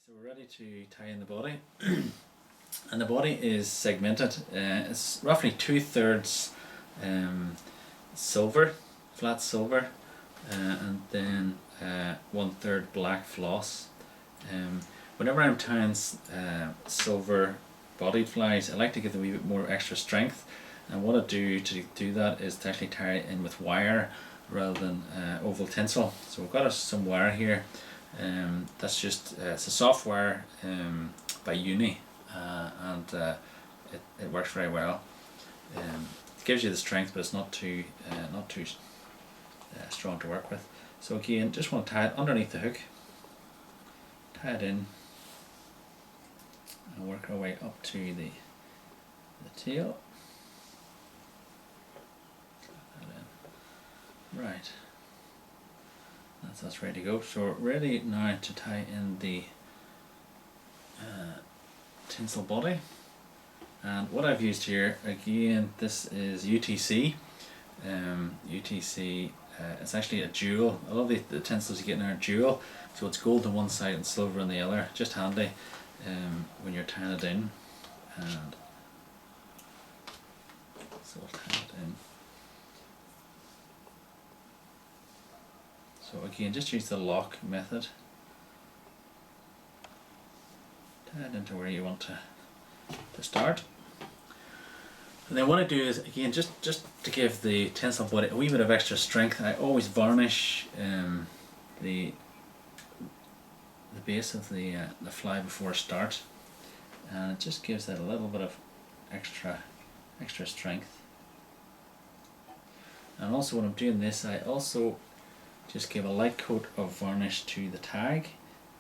So we're ready to tie in the body, and the body is segmented. It's roughly 2/3 silver, flat silver, and then 1/3 black floss. Whenever I'm tying silver bodied flies, I like to give them a wee bit more extra strength, and what I do to do that is to actually tie it in with wire rather than oval tinsel. So we've got some wire here. That's just it's a soft wire by Uni, and it works very well. It gives you the strength, but it's not too strong to work with. So again, just want to tie it underneath the hook, tie it in, and work our way up to the tail. Right. That's ready to go. So we're ready now to tie in the tinsel body. And what I've used here, again, this is UTC. UTC, it's actually a jewel. A lot of the tinsels you get now are jewel. So it's gold on one side and silver on the other. Just handy when you're tying it in. And so we'll tie it in. So again, just use the lock method. Tie it into where you want to start. And then what I do is, again, just to give the tinsel body a wee bit of extra strength, I always varnish the base of the fly before I start, and it just gives that a little bit of extra strength. And also when I'm doing this, I also just give a light coat of varnish to the tag,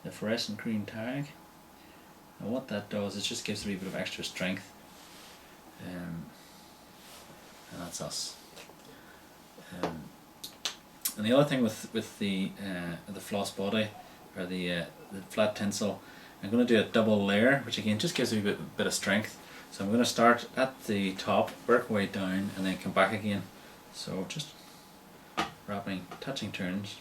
the fluorescent green tag. And what that does is just gives a wee bit of extra strength. And that's us. And the other thing with the floss body, or the flat tinsel, I'm going to do a double layer, which again just gives a wee bit of strength. So I'm going to start at the top, work way down, and then come back again. So just wrapping, touching turns.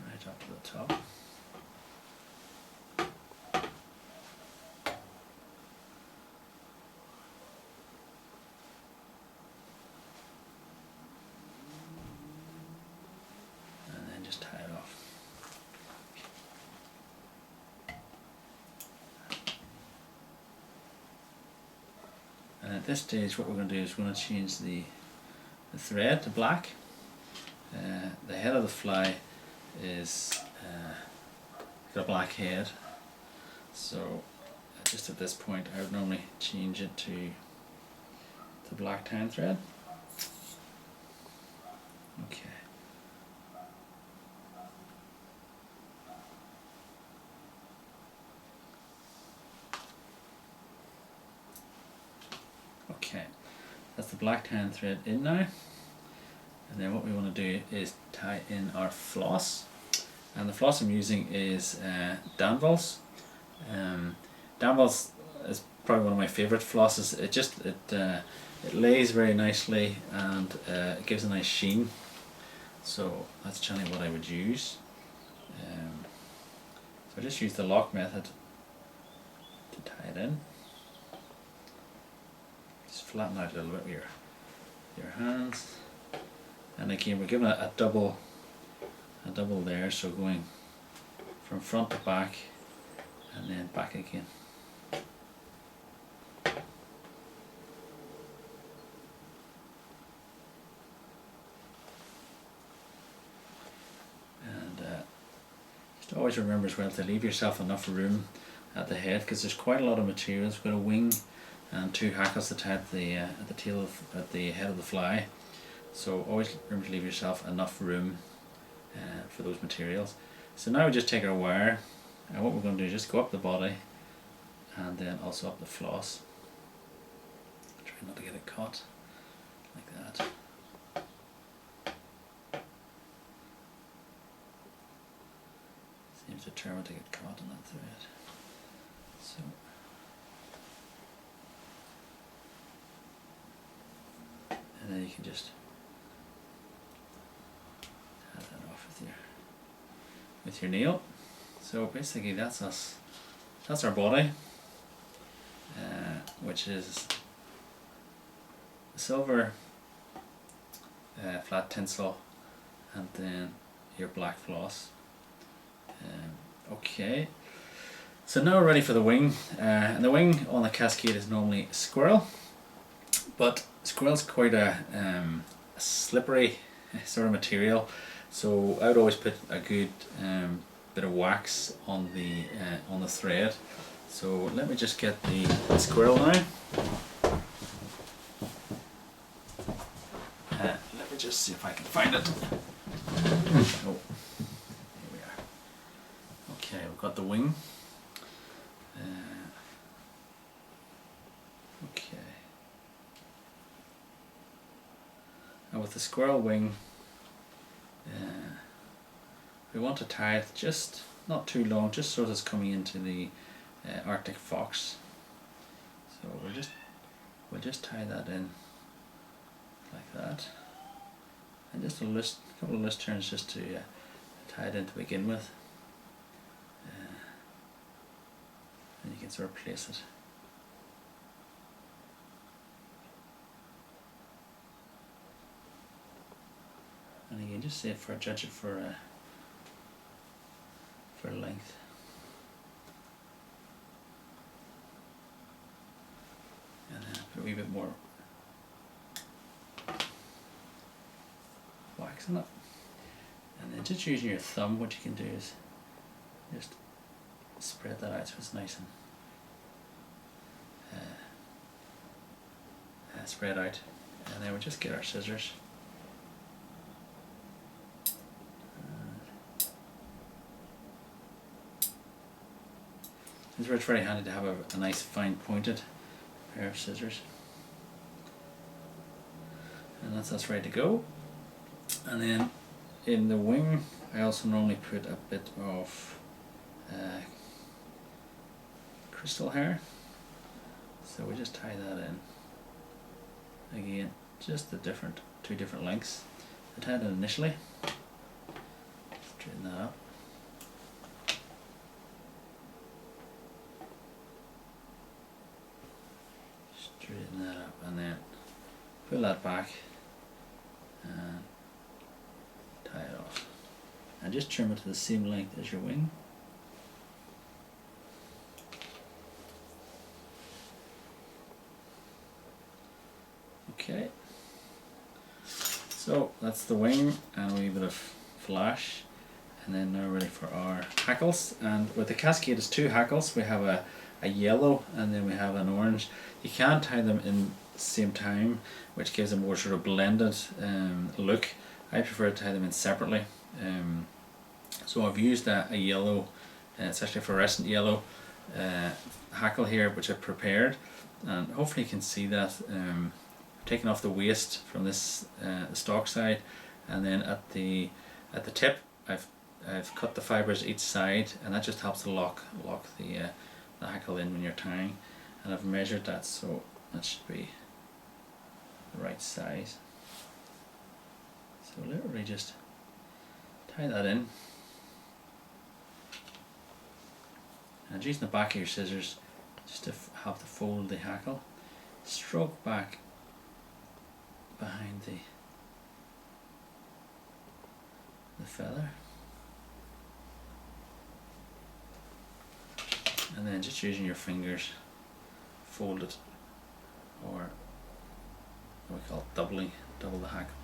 Right up to the top. Just tie it off. And at this stage what we're going to do is we're going to change the thread to black. The head of the fly is got a black head, so just at this point I would normally change it to the black tying thread. Okay. Okay, that's the black tying thread in now, and then what we want to do is tie in our floss, and the floss I'm using is Danville's. Danville's is probably one of my favourite flosses. It lays very nicely, and it gives a nice sheen, so that's generally what I would use. So I just use the lock method to tie it in. Flatten out a little bit with your hands, and again we're giving a double there, so going from front to back and then back again. And just always remember as well to leave yourself enough room at the head, because there's quite a lot of material. We've got a wing and 2 hackles to tie at the head of the fly, so always remember to leave yourself enough room for those materials. So now we just take our wire, and what we're going to do is just go up the body and then also up the floss. Try not to get it caught like that. Seems determined to get caught in that thread. So and then you can just have that off with your nail. So basically that's us. That's our body, which is silver flat tinsel, and then your black floss. Okay, so now we're ready for the wing, and the wing on the Cascade is normally squirrel, but squirrel's quite a slippery sort of material, so I would always put a good bit of wax on the thread. So let me just get the squirrel now. Let me just see if I can find it. Oh, here we are. Okay, we've got the wing. Okay. Now with the squirrel wing, we want to tie it just not too long, just so that it's coming into the Arctic fox. So we'll just tie that in like that, and just a couple of loose turns just to tie it in to begin with, and you can sort of place it. And again, just say judge it for length. And then put a wee bit more wax on it. And then just using your thumb, what you can do is just spread that out so it's nice and spread out. And then we'll just get our scissors. It's very handy to have a nice fine pointed pair of scissors. And that's us ready to go. And then in the wing I also normally put a bit of krystal hair. So we just tie that in. Again, just the two different lengths. I tied it initially. Straighten that up. Straighten that up and then pull that back and tie it off. And just trim it to the same length as your wing. Okay, so that's the wing and a wee bit of flash, and then now we're ready for our hackles. And with the Cascade it's two hackles. We have a yellow and then we have an orange. You can tie them in the same time, which gives a more sort of blended look. I prefer to tie them in separately. So I've used a yellow, it's actually a fluorescent yellow hackle here, which I've prepared, and hopefully you can see that. Taken off the waste from this stalk side, and then at the tip I've cut the fibres each side, and that just helps to lock the hackle in when you're tying. And I've measured that, so that should be the right size. So literally just tie that in, and using the back of your scissors just to help to fold the hackle, stroke back behind the feather, and then just using your fingers fold it, or what we call double the hackle.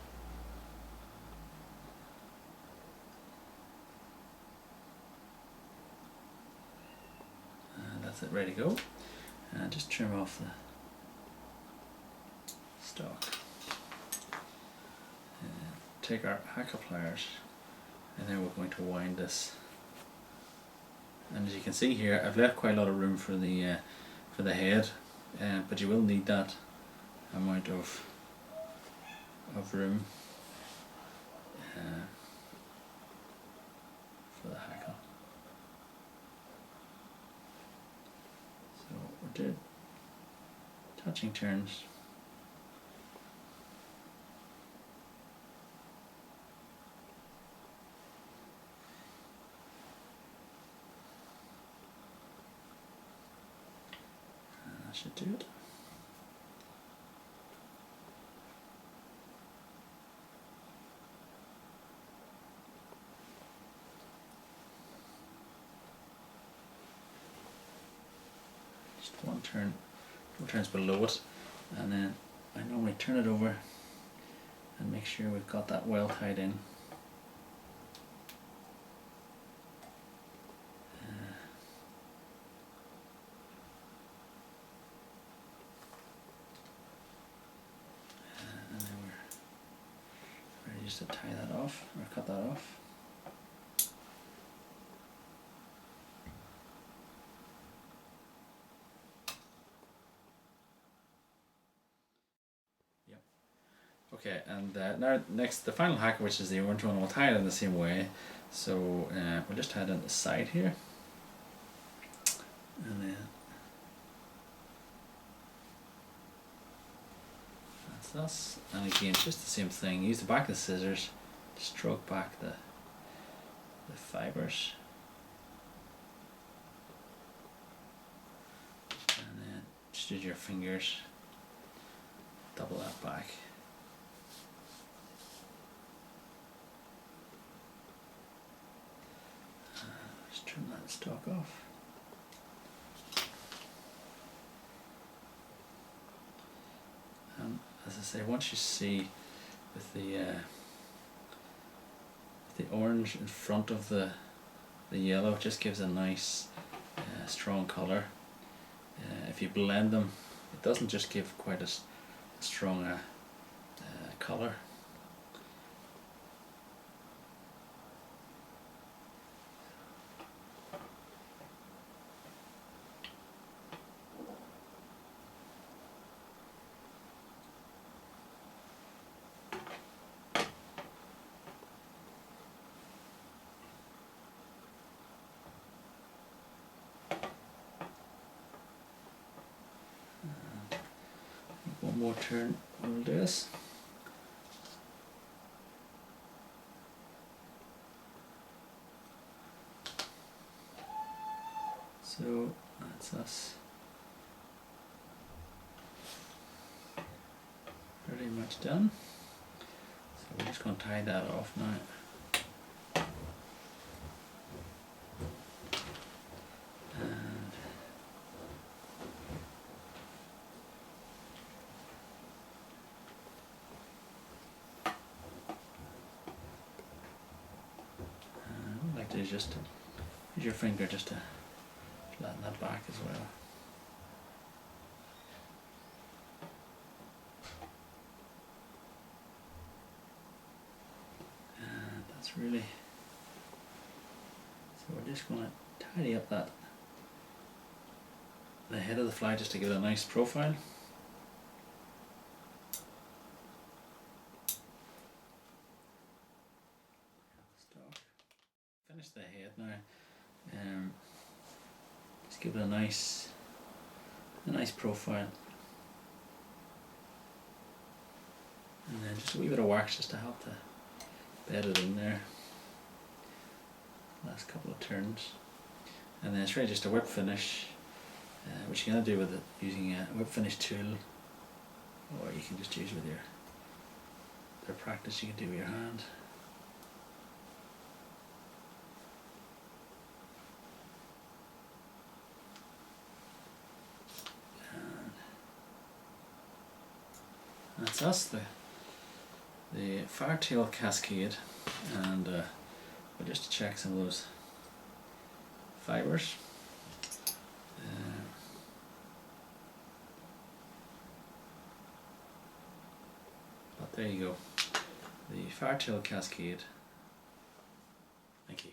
And that's it, ready to go. And just trim off the stalk. Take our hackle pliers, and then we're going to wind this. And as you can see here, I've left quite a lot of room for the head, but you will need that amount of room for the hackle. do touching turns. And that should do it. Just one turn, 2 turns below it, and then I normally turn it over and make sure we've got that well tied in. And then we're ready just to tie that off, or cut that off. Okay, and now next, the final hackle, which is the orange one, we'll tie it in the same way. So we'll just tie it on the side here, and then that's us. And again, just the same thing. Use the back of the scissors to stroke back the fibers, and then just use your fingers, double that back. Turn that stock off. As I say, once you see with the orange in front of the yellow, it just gives a nice strong colour. If you blend them, it doesn't just give quite as strong a colour. One more turn will do this. So that's us pretty much done. So we're just going to tie that off now. Just use your finger just to flatten that back as well. And that's really, so we're just going to tidy up the head of the fly just to give it a nice profile. Finish the head now. Just give it a nice profile, and then just a wee bit of wax just to help to bed it in there. Last couple of turns, and then it's really just a whip finish, which you're gonna do with it using a whip finish tool, or you can just use with your practice. You can do with your hand. That's us, the Firetail Cascade, and we'll just check some of those fibers. But there you go, the Firetail Cascade. Thank you.